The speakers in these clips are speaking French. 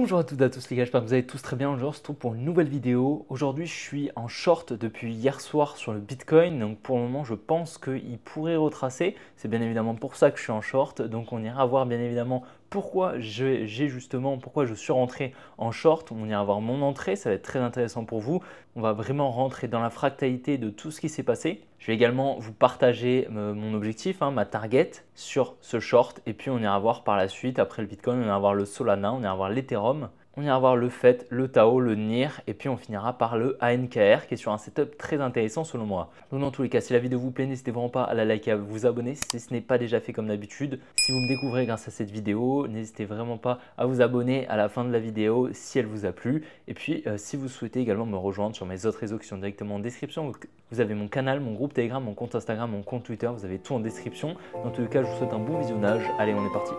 Bonjour à toutes et à tous les gars, j'espère que vous allez tous très bien. Aujourd'hui on se retrouve pour une nouvelle vidéo. Aujourd'hui je suis en short depuis hier soir sur le Bitcoin. Donc pour le moment je pense qu'il pourrait retracer. C'est bien évidemment pour ça que je suis en short. Donc on ira voir bien évidemment pourquoi pourquoi je suis rentré en short. On ira voir mon entrée, ça va être très intéressant pour vous. On va vraiment rentrer dans la fractalité de tout ce qui s'est passé. Je vais également vous partager mon objectif, ma target sur ce short. Et puis on ira voir par la suite, après le Bitcoin, on ira voir le Solana, on ira voir l'Ethereum. On ira voir le FET, le Tao, le NIR et puis on finira par le ANKR qui est sur un setup très intéressant selon moi. Donc dans tous les cas, si la vidéo vous plaît, n'hésitez vraiment pas à la liker et à vous abonner si ce n'est pas déjà fait comme d'habitude. Si vous me découvrez grâce à cette vidéo, n'hésitez vraiment pas à vous abonner à la fin de la vidéo si elle vous a plu. Et puis si vous souhaitez également me rejoindre sur mes autres réseaux qui sont directement en description, vous avez mon canal, mon groupe Telegram, mon compte Instagram, mon compte Twitter, vous avez tout en description. Dans tous les cas, je vous souhaite un bon visionnage. Allez, on est parti.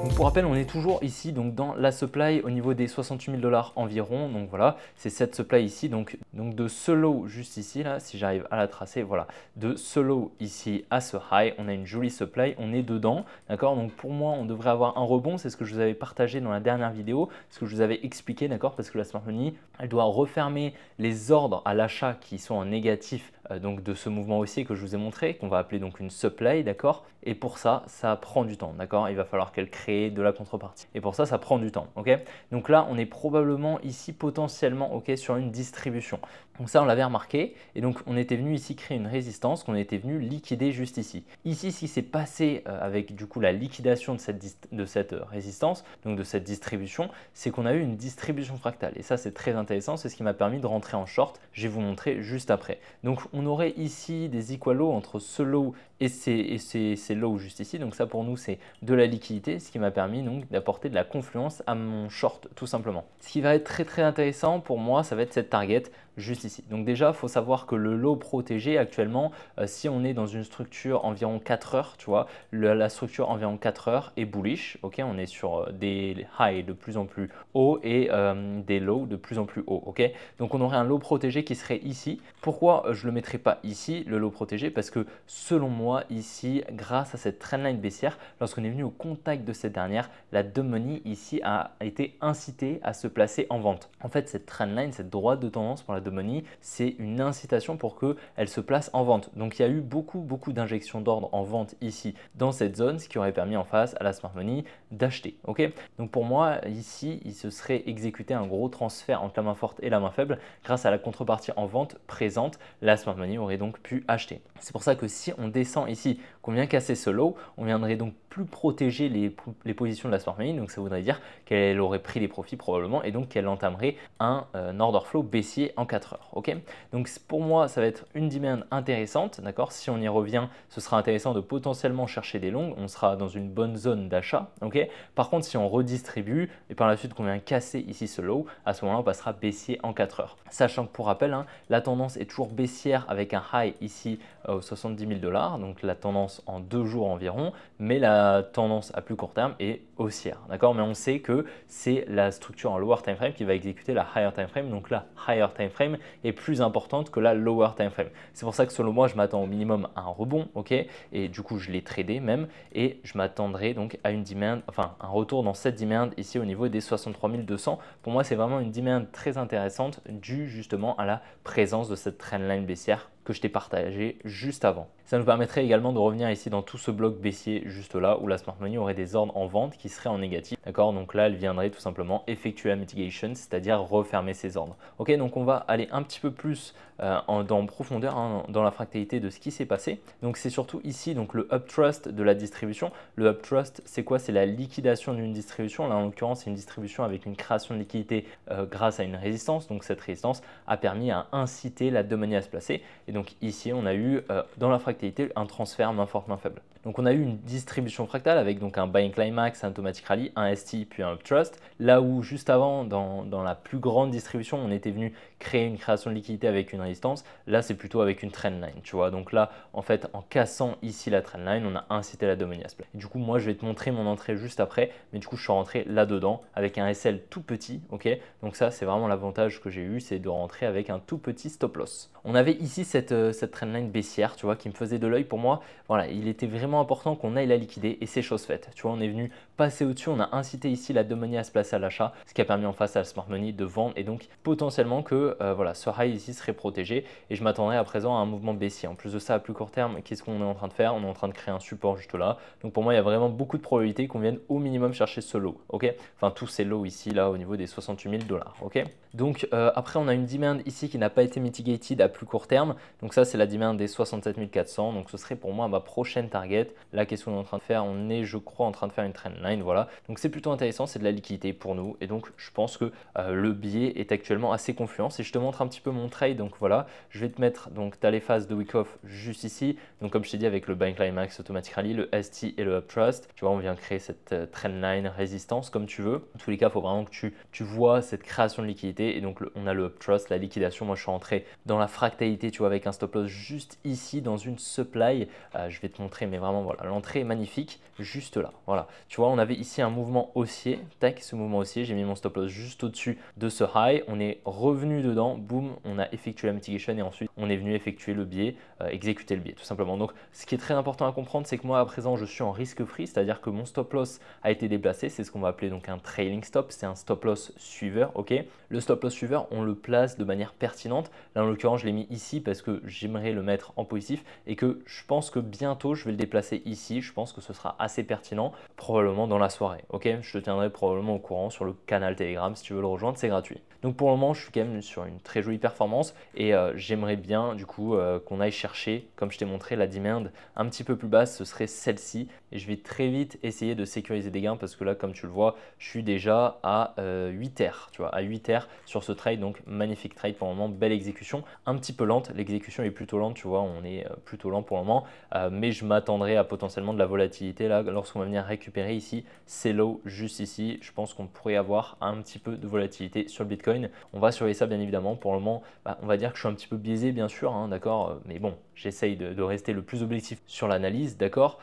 Donc pour rappel, on est toujours ici donc dans la supply au niveau des 68 000 $ environ. Donc voilà, c'est cette supply ici. Donc de ce low juste ici, là, si j'arrive à la tracer, voilà, de ce low ici à ce high, on a une jolie supply, on est dedans. D'accord. Donc pour moi, on devrait avoir un rebond. C'est ce que je vous avais partagé dans la dernière vidéo, ce que je vous avais expliqué, d'accord, parce que la smart money, elle doit refermer les ordres à l'achat qui sont en négatif. Donc de ce mouvement haussier que je vous ai montré, qu'on va appeler donc une supply, d'accord. Et pour ça, ça prend du temps, d'accord. Il va falloir qu'elle crée de la contrepartie. Et pour ça, ça prend du temps, ok. Donc là, on est probablement ici potentiellement, ok, sur une distribution. Donc ça, on l'avait remarqué. Et donc, on était venu ici créer une résistance qu'on était venu liquider juste ici. Ici, ce qui s'est passé avec du coup la liquidation de cette résistance, donc de cette distribution, c'est qu'on a eu une distribution fractale. Et ça, c'est très intéressant. C'est ce qui m'a permis de rentrer en short. Je vais vous montrer juste après. Donc, on aurait ici des equal lows entre ce low et ces lows juste ici. Donc ça, pour nous, c'est de la liquidité, ce qui m'a permis donc d'apporter de la confluence à mon short, tout simplement. Ce qui va être très très intéressant pour moi, ça va être cette target juste ici. Donc déjà, il faut savoir que le low protégé actuellement, si on est dans une structure environ 4 heures, tu vois, la structure environ 4 heures est bullish. Ok, on est sur des highs de plus en plus hauts et des lows de plus en plus hauts. Ok, donc on aurait un low protégé qui serait ici. Pourquoi je ne le mettrai pas ici, le low protégé? Parce que selon moi, ici, grâce à cette trendline baissière, lorsqu'on est venu au contact de cette dernière, la dump money ici a été incitée à se placer en vente. En fait, cette trendline, cette droite de tendance pour la dump money, c'est une incitation pour qu'elle se place en vente. Donc, il y a eu beaucoup d'injections d'ordre en vente ici dans cette zone, ce qui aurait permis en face à la smart money d'acheter. Ok. Donc, pour moi, ici, il se serait exécuté un gros transfert entre la main forte et la main faible. Grâce à la contrepartie en vente présente, la smart money aurait donc pu acheter. C'est pour ça que si on descend ici, qu'on vient casser ce low, on viendrait donc plus protéger les positions de la smart money. Donc ça voudrait dire qu'elle aurait pris les profits probablement et donc qu'elle entamerait un order flow baissier en 4 heures. Ok. Donc pour moi, ça va être une demand intéressante. D'accord. Si on y revient, ce sera intéressant de potentiellement chercher des longues. On sera dans une bonne zone d'achat. Ok. Par contre, si on redistribue et par la suite qu'on vient casser ici ce low, à ce moment-là, on passera baissier en 4 heures. Sachant que pour rappel, la tendance est toujours baissière avec un high ici aux 70 000 $. Donc la tendance en 2 jours environ, mais la tendance à plus court terme est haussière. D'accord, mais on sait que c'est la structure en lower time frame qui va exécuter la higher time frame. Donc la higher time frame est plus importante que la lower time frame. C'est pour ça que selon moi, je m'attends au minimum à un rebond, ok, et du coup je l'ai tradé même, et je m'attendrai donc à une demand, enfin un retour dans cette demand ici au niveau des 63 200. Pour moi, c'est vraiment une demand très intéressante due justement à la présence de cette trendline baissière que je t'ai partagé juste avant. Ça nous permettrait également de revenir ici dans tout ce bloc baissier juste là où la smart money aurait des ordres en vente qui seraient en négatif. D'accord, donc là elle viendrait tout simplement effectuer la mitigation, c'est-à-dire refermer ses ordres. Ok, donc on va aller un petit peu plus dans profondeur dans la fractalité de ce qui s'est passé. Donc c'est surtout ici donc le uptrust de la distribution. Le uptrust, c'est quoi? C'est la liquidation d'une distribution. Là en l'occurrence, c'est une distribution avec une création de liquidité grâce à une résistance. Donc cette résistance a permis à inciter la dump money à se placer. Et donc ici, on a eu dans la fractalité un transfert main forte, main faible. Donc on a eu une distribution fractale avec donc un buying climax, un automatic rally, un ST puis un uptrust. Là où juste avant, dans la plus grande distribution, on était venu créer une création de liquidité avec une résistance. Là, c'est plutôt avec une trendline, tu vois. Donc là, en fait, en cassant ici la trendline, on a incité la dump money à se placer. Du coup, moi, je vais te montrer mon entrée juste après. Mais du coup, je suis rentré là-dedans avec un SL tout petit, ok. Donc ça, c'est vraiment l'avantage que j'ai eu, c'est de rentrer avec un tout petit stop loss. On avait ici cette trendline baissière, tu vois, qui me faisait de l'œil. Pour moi, voilà, il était vraiment vraiment important qu'on aille la liquider et c'est chose faite. Tu vois, on est venu passer au-dessus, on a incité ici la Money à se placer à l'achat, ce qui a permis en face à la Smart Money de vendre et donc potentiellement que voilà, ce high ici serait protégé et je m'attendrais à présent à un mouvement baissier. En plus de ça, à plus court terme, qu'est-ce qu'on est en train de faire? On est en train de créer un support juste là. Donc pour moi, il y a vraiment beaucoup de probabilités qu'on vienne au minimum chercher ce low. Ok, enfin tous ces lows ici là au niveau des 68 000 $. Ok, donc après on a une demand ici qui n'a pas été mitigated à plus court terme. Donc ça c'est la demand des 67 400. Donc ce serait pour moi ma prochaine target. Là qu'est-ce qu'on est en train de faire? On est je crois en train de faire une trendline. Voilà, donc c'est plutôt intéressant, c'est de la liquidité pour nous et donc je pense que le billet est actuellement assez confluent. Si je te montre un petit peu mon trade, donc voilà, je vais te mettre donc tu as les phases de week off juste ici. Donc comme je t'ai dit avec le Buy Climax Automatic Rally, le ST et le Uptrust, tu vois on vient créer cette trendline résistance comme tu veux. En tous les cas, il faut vraiment que tu vois cette création de liquidité et donc on a le Uptrust, la liquidation. Moi je suis rentré dans la fractalité, tu vois, avec un stop loss juste ici dans une supply. Je vais te montrer, mais vraiment voilà, l'entrée est magnifique juste là. Voilà, tu vois, on avait ici un mouvement haussier, tac, ce mouvement haussier, j'ai mis mon stop loss juste au-dessus de ce high, on est revenu dedans, boum, on a effectué la mitigation et ensuite on est venu effectuer le biais, exécuter le biais tout simplement. Donc ce qui est très important à comprendre, c'est que moi à présent je suis en risque free, c'est-à-dire que mon stop loss a été déplacé, c'est ce qu'on va appeler donc un trailing stop, c'est un stop loss suiveur, ok. Le stop loss suiveur, on le place de manière pertinente. Là en l'occurrence je l'ai mis ici parce que j'aimerais le mettre en positif et que je pense que bientôt je vais le déplacer ici. Je pense que ce sera assez pertinent, probablement dans la soirée. Ok, je te tiendrai probablement au courant sur le canal Telegram si tu veux le rejoindre, c'est gratuit. Donc pour le moment, je suis quand même sur une très jolie performance et j'aimerais bien du coup qu'on aille chercher, comme je t'ai montré, la demand un petit peu plus basse, ce serait celle-ci. Et je vais très vite essayer de sécuriser des gains parce que là, comme tu le vois, je suis déjà à 8 R, tu vois, à 8 R sur ce trade. Donc magnifique trade pour le moment, belle exécution, un petit peu lente. L'exécution est plutôt lente, tu vois, on est plutôt lent pour le moment, mais je m'attendrai à potentiellement de la volatilité là lorsqu'on va venir récupérer ici ces lows juste ici. Je pense qu'on pourrait avoir un petit peu de volatilité sur le Bitcoin. On va surveiller ça bien évidemment. Pour le moment, on va dire que je suis un petit peu biaisé bien sûr, hein, d'accord, mais bon, j'essaye de rester le plus objectif sur l'analyse, d'accord.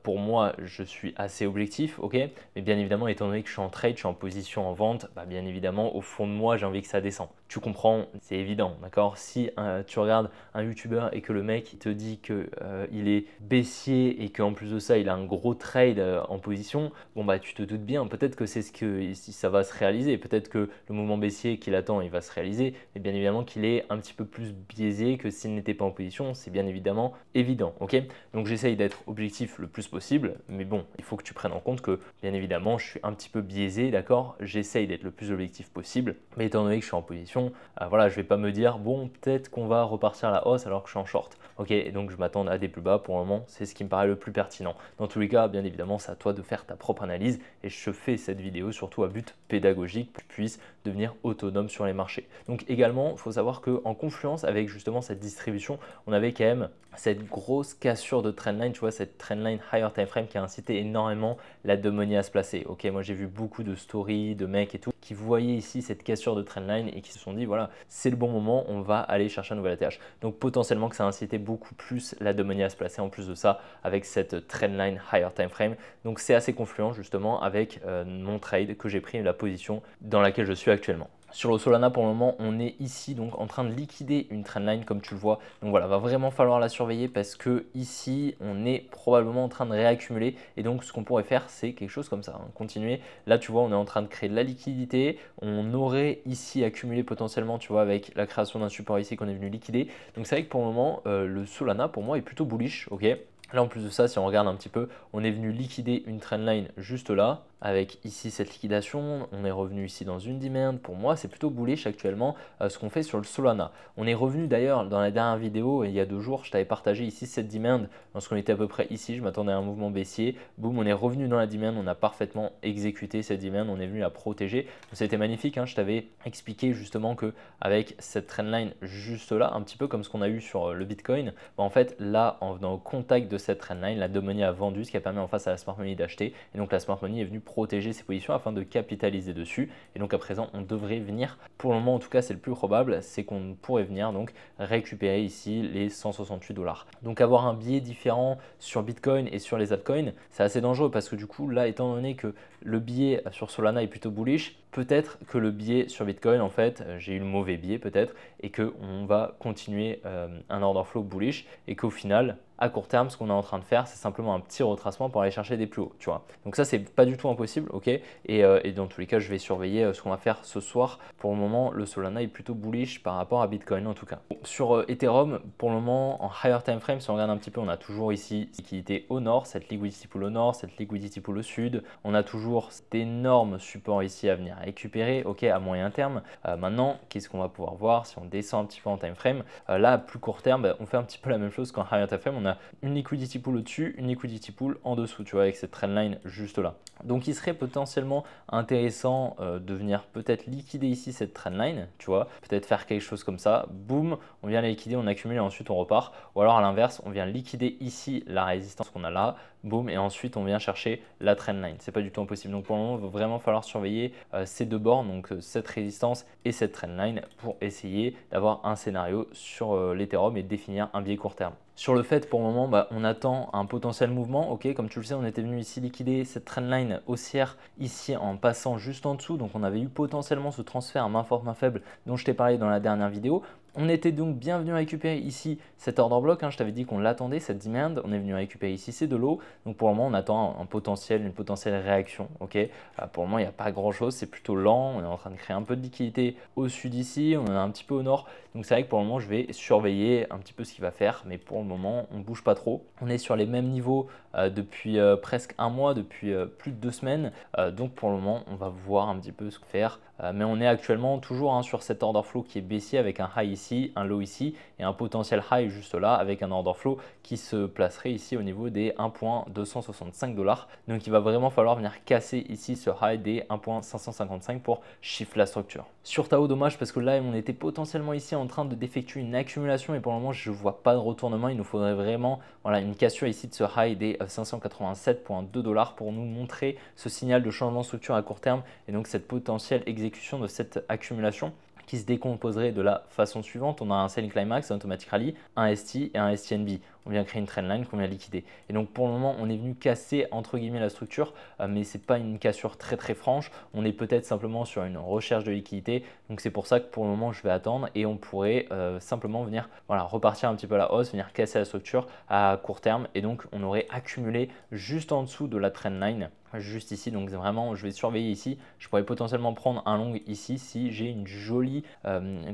Pour moi, je suis assez objectif, ok, mais bien évidemment, étant donné que je suis en trade, je suis en position en vente, bien évidemment, au fond de moi, j'ai envie que ça descende. Tu comprends, c'est évident, d'accord. Si tu regardes un YouTuber et que le mec il te dit qu'il est baissier et qu'en plus de ça, il a un gros trade en position, bon tu te doutes bien, peut-être que c'est ce que ça va se réaliser, peut-être que le mouvement baissier qu'il attend, il va se réaliser, mais bien évidemment qu'il est un petit peu plus biaisé que s'il n'était pas en position, c'est bien évidemment évident, ok. Donc j'essaye d'être objectif le plus possible, mais bon, il faut que tu prennes en compte que bien évidemment, je suis un petit peu biaisé, d'accord. J'essaye d'être le plus objectif possible, mais étant donné que je suis en position, voilà, je vais pas me dire bon, peut-être qu'on va repartir à la hausse alors que je suis en short, ok. Et donc je m'attends à des plus bas pour le moment, c'est ce qui me paraît le plus pertinent. Dans tous les cas, bien évidemment, c'est à toi de faire ta propre analyse et je fais cette vidéo surtout à but pédagogique pour que tu puisses devenir autonome sur les marchés. Donc également, il faut savoir qu'en confluence avec justement cette distribution, on avait quand même cette grosse cassure de trendline, tu vois, cette trendline higher time frame qui a incité énormément la Money à se placer. Ok, moi j'ai vu beaucoup de stories, de mecs et tout qui voyaient ici cette cassure de trendline et qui se sont dit voilà, c'est le bon moment, on va aller chercher un nouvel ATH. Donc potentiellement que ça a incité beaucoup plus la Money à se placer en plus de ça avec cette trendline higher time frame. Donc c'est assez confluent justement avec mon trade que j'ai pris, la position dans laquelle je suis actuellement. Sur le Solana, pour le moment, on est ici donc en train de liquider une trendline comme tu le vois. Donc voilà, va vraiment falloir la surveiller parce que ici, on est probablement en train de réaccumuler. Et donc, ce qu'on pourrait faire, c'est quelque chose comme ça, hein, continuer. Là, tu vois, on est en train de créer de la liquidité. On aurait ici accumulé potentiellement, tu vois, avec la création d'un support ici qu'on est venu liquider. Donc, c'est vrai que pour le moment, le Solana, pour moi, est plutôt bullish, ok. Là, en plus de ça, si on regarde un petit peu, on est venu liquider une trendline juste là. Avec ici cette liquidation, on est revenu ici dans une demand. Pour moi, c'est plutôt bullish actuellement ce qu'on fait sur le Solana. On est revenu d'ailleurs dans la dernière vidéo, il y a 2 jours, je t'avais partagé ici cette demand lorsqu'on était à peu près ici. Je m'attendais à un mouvement baissier. Boum, on est revenu dans la demand, on a parfaitement exécuté cette demand, on est venu la protéger. C'était magnifique, hein, je t'avais expliqué justement qu'avec cette trendline juste là, un petit peu comme ce qu'on a eu sur le Bitcoin, en fait là, en venant au contact de cette trendline, la Money a vendu, ce qui a permis en face à la Smart Money d'acheter. Et donc la Smart Money est venue protéger ses positions afin de capitaliser dessus. Et donc à présent, on devrait venir, pour le moment en tout cas, c'est le plus probable, c'est qu'on pourrait venir donc récupérer ici les 168 $. Donc avoir un biais différent sur Bitcoin et sur les altcoins, c'est assez dangereux parce que du coup, là, étant donné que le biais sur Solana est plutôt bullish, peut-être que le biais sur Bitcoin, en fait, j'ai eu le mauvais biais peut-être et qu'on va continuer un order flow bullish et qu'au final, à court terme, ce qu'on est en train de faire, c'est simplement un petit retracement pour aller chercher des plus hauts, tu vois. Donc ça, c'est pas du tout impossible, ok. Et dans tous les cas, je vais surveiller ce qu'on va faire ce soir. Pour le moment, le Solana est plutôt bullish par rapport à Bitcoin en tout cas. Sur Ethereum, pour le moment, en higher time frame, si on regarde un petit peu, on a toujours ici liquidité au nord, cette liquidity pool au nord, cette liquidity pool au sud. On a toujours cet énorme support ici à venir récupérer, ok, à moyen terme. Maintenant, qu'est-ce qu'on va pouvoir voir si on descend un petit peu en time frame? Là, à plus court terme, on fait un petit peu la même chose qu'en higher time frame. On a une liquidity pool au-dessus, une liquidity pool en dessous, tu vois, avec cette trendline juste là. Donc, il serait potentiellement intéressant de venir peut-être liquider ici cette trendline, tu vois, peut-être faire quelque chose comme ça. Boum, on vient la liquider, on accumule et ensuite on repart. Ou alors à l'inverse, on vient liquider ici la résistance qu'on a là, boum, et ensuite on vient chercher la trendline. C'est pas du tout impossible. Donc pour le moment, il va vraiment falloir surveiller ces deux bords, donc cette résistance et cette trendline, pour essayer d'avoir un scénario sur l'Ethereum et définir un biais court terme. Sur le fait, pour le moment, on attend un potentiel mouvement. Ok, comme tu le sais, on était venu ici liquider cette trendline haussière ici en passant juste en dessous. Donc on avait eu potentiellement ce transfert à main forte, main faible dont je t'ai parlé dans la dernière vidéo. On était donc bien venu récupérer ici cet order block, je t'avais dit qu'on l'attendait, cette demand, on est venu récupérer ici, c'est de l'eau. Donc pour le moment, on attend une potentielle réaction. Ok, pour le moment, il n'y a pas grand chose, c'est plutôt lent. On est en train de créer un peu de liquidité au sud ici, on en a un petit peu au nord. Donc c'est vrai que pour le moment, je vais surveiller un petit peu ce qu'il va faire, mais pour le moment, on ne bouge pas trop. On est sur les mêmes niveaux depuis presque un mois, depuis plus de 2 semaines. Donc pour le moment, on va voir un petit peu ce qu'on va faire. Mais on est actuellement toujours sur cet order flow qui est baissier avec un high ici, un low ici et un potentiel high juste là avec un order flow qui se placerait ici au niveau des 1.265 $. Donc il va vraiment falloir venir casser ici ce high des 1.555 pour shift la structure. Sur Tao, dommage parce que là on était potentiellement ici en train de d'effectuer une accumulation et pour le moment je ne vois pas de retournement. Il nous faudrait vraiment une cassure ici de ce high des 587,2 $ pour nous montrer ce signal de changement de structure à court terme et donc cette potentielle exécution de cette accumulation qui se décomposerait de la façon suivante. On a un selling climax, un automatic rally, un ST et un STNB. On vient créer une trendline qu'on vient liquider. Et donc pour le moment, on est venu casser entre guillemets la structure, mais ce n'est pas une cassure très franche. On est peut-être simplement sur une recherche de liquidité. Donc c'est pour ça que pour le moment, je vais attendre et on pourrait simplement venir repartir un petit peu à la hausse, venir casser la structure à court terme. Et donc on aurait accumulé juste en dessous de la trendline. Juste ici, donc vraiment je vais surveiller ici, je pourrais potentiellement prendre un long ici si j'ai une jolie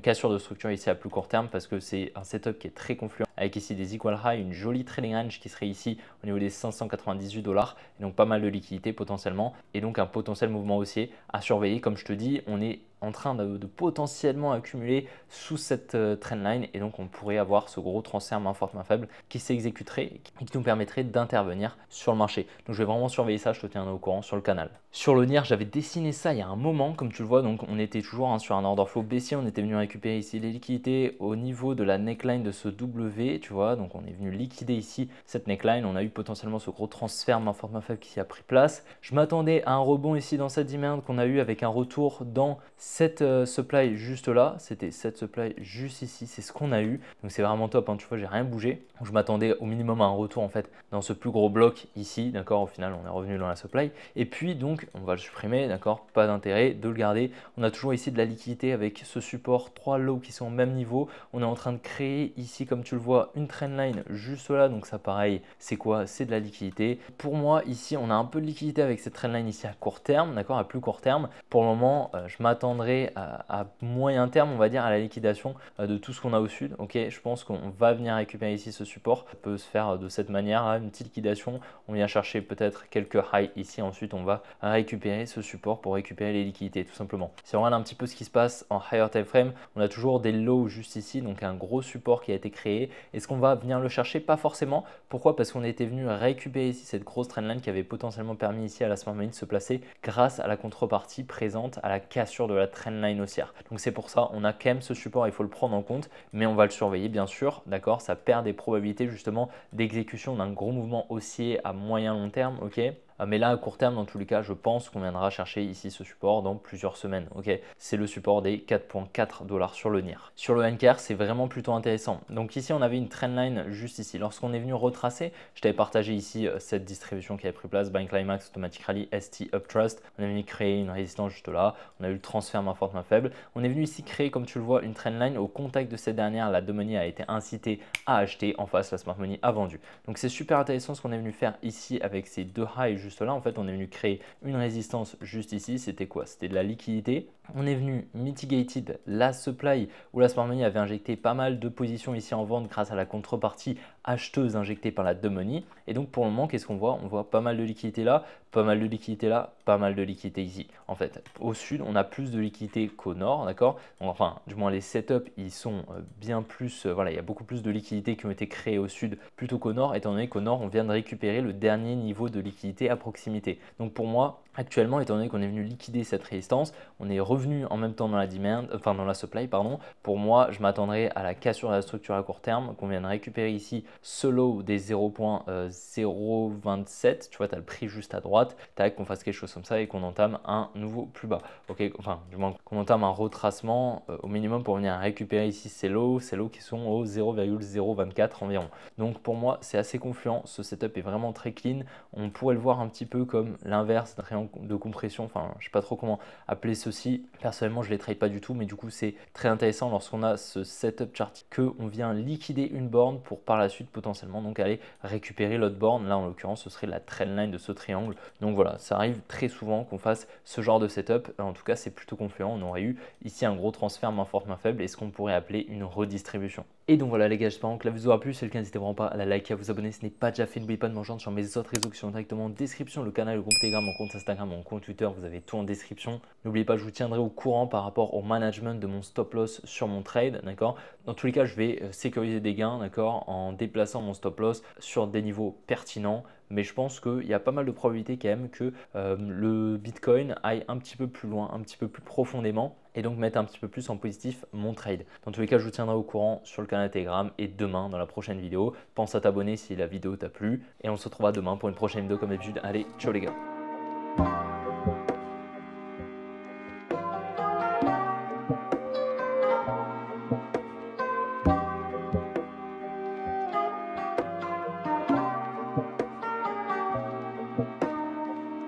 cassure de structure ici à plus court terme parce que c'est un setup qui est très confluent avec ici des equal high, une jolie trading range qui serait ici au niveau des 598 $, et donc pas mal de liquidité potentiellement et donc un potentiel mouvement haussier à surveiller. Comme je te dis, on est en train de potentiellement accumuler sous cette trendline et donc on pourrait avoir ce gros transfert main forte main faible qui s'exécuterait et qui nous permettrait d'intervenir sur le marché. Donc je vais vraiment surveiller ça, je te tiendrai au courant sur le canal. Sur le NIR, j'avais dessiné ça il y a un moment, comme tu le vois, donc on était toujours sur un order flow baissier, on était venu récupérer ici les liquidités au niveau de la neckline de ce W, tu vois, donc on est venu liquider ici cette neckline, on a eu potentiellement ce gros transfert main forte main faible qui a pris place. Je m'attendais à un rebond ici dans cette demand qu'on a eu avec un retour dans cette supply juste là, c'était cette supply juste ici, c'est ce qu'on a eu, donc c'est vraiment top, tu vois, j'ai rien bougé. Je m'attendais au minimum à un retour en fait dans ce plus gros bloc ici, d'accord, au final on est revenu dans la supply et puis donc on va le supprimer, d'accord, pas d'intérêt de le garder. On a toujours ici de la liquidité avec ce support, 3 lows qui sont au même niveau. On est en train de créer ici, comme tu le vois, une trendline juste là, donc ça pareil, c'est quoi? C'est de la liquidité. Pour moi ici, on a un peu de liquidité avec cette trendline ici à court terme, d'accord, à plus court terme. Pour le moment, je m'attendrai à moyen terme, on va dire, à la liquidation de tout ce qu'on a au sud. Ok, je pense qu'on va venir récupérer ici ce support. Ça peut se faire de cette manière, une petite liquidation. On vient chercher peut-être quelques highs ici, ensuite on va récupérer ce support pour récupérer les liquidités tout simplement. Si on regarde un petit peu ce qui se passe en higher time frame, on a toujours des lows juste ici, donc un gros support qui a été créé. Est-ce qu'on va venir le chercher? Pas forcément. Pourquoi? Parce qu'on était venu récupérer ici cette grosse trendline qui avait potentiellement permis ici à la smart money de se placer grâce à la contrepartie présente à la cassure de la trendline haussière. Donc c'est pour ça on a quand même ce support, il faut le prendre en compte, mais on va le surveiller bien sûr, d'accord, ça perd des probabilités justement d'exécution d'un gros mouvement haussier à moyen long terme, ok. Mais là, à court terme, dans tous les cas, je pense qu'on viendra chercher ici ce support dans plusieurs semaines. Ok, c'est le support des 4,4 $ sur le NIR. Sur le NKR, c'est vraiment plutôt intéressant. Donc ici, on avait une trendline juste ici. Lorsqu'on est venu retracer, je t'avais partagé ici cette distribution qui avait pris place, Buying Climax, Automatic Rally, ST, Uptrust. On est venu créer une résistance juste là. On a eu le transfert main forte, main faible. On est venu ici créer, comme tu le vois, une trendline. Au contact de cette dernière, la Money a été incitée à acheter. En face, la Smart Money a vendu. Donc c'est super intéressant ce qu'on est venu faire ici avec ces deux highs juste là. En fait, on est venu créer une résistance juste ici. C'était quoi? C'était de la liquidité. On est venu mitigated la supply où la Smart Money avait injecté pas mal de positions ici en vente grâce à la contrepartie acheteuse injectée par la Money. Et donc pour le moment, qu'est-ce qu'on voit? On voit pas mal de liquidité là, pas mal de liquidité là, pas mal de liquidité ici. En fait, au sud, on a plus de liquidité qu'au nord, d'accord? Enfin, du moins les setups, ils sont bien plus, voilà, il y a beaucoup plus de liquidités qui ont été créées au sud plutôt qu'au nord, étant donné qu'au nord, on vient de récupérer le dernier niveau de liquidité à proximité. Donc pour moi, actuellement, étant donné qu'on est venu liquider cette résistance, on est revenu en même temps dans la demand, enfin dans la supply, pardon. Pour moi, je m'attendrais à la cassure de la structure à court terme, qu'on vienne récupérer ici ce low des 0,027. Tu vois, tu as le prix juste à droite, tac, qu'on fasse quelque chose comme ça et qu'on entame un nouveau plus bas. Ok, enfin, du moins qu'on entame un retracement au minimum pour venir récupérer ici ces lows qui sont au 0,024 environ. Donc pour moi, c'est assez confiant. Ce setup est vraiment très clean. On pourrait le voir un petit peu comme l'inverse d'un triangle de compression. Enfin, je sais pas trop comment appeler ceci. Personnellement, je ne les trade pas du tout, mais du coup, c'est très intéressant lorsqu'on a ce setup chart qu'on vient liquider une borne pour par la suite potentiellement donc aller récupérer l'autre borne. Là, en l'occurrence, ce serait la trendline de ce triangle. Donc voilà, ça arrive très souvent qu'on fasse ce genre de setup. En tout cas, c'est plutôt confiant. On aurait eu ici un gros transfert main forte, main faible et ce qu'on pourrait appeler une redistribution. Et donc voilà les gars, j'espère que la vidéo vous aura plu. Si c'est le cas, n'hésitez vraiment pas à la liker, à vous abonner si ce n'est pas déjà fait. N'oubliez pas de me rejoindre sur mes autres réseaux qui sont directement en description, le canal, le groupe Telegram, mon compte Instagram, mon compte Twitter, vous avez tout en description. N'oubliez pas, je vous tiendrai au courant par rapport au management de mon stop loss sur mon trade, d'accord? Dans tous les cas, je vais sécuriser des gains, d'accord, en déplaçant mon stop loss sur des niveaux pertinents. Mais je pense qu'il y a pas mal de probabilités quand même que le Bitcoin aille un petit peu plus loin, un petit peu plus profondément et donc mettre un petit peu plus en positif mon trade. Dans tous les cas, je vous tiendrai au courant sur le canal Telegram et demain dans la prochaine vidéo. Pense à t'abonner si la vidéo t'a plu et on se retrouvera demain pour une prochaine vidéo comme d'habitude. Allez, ciao les gars!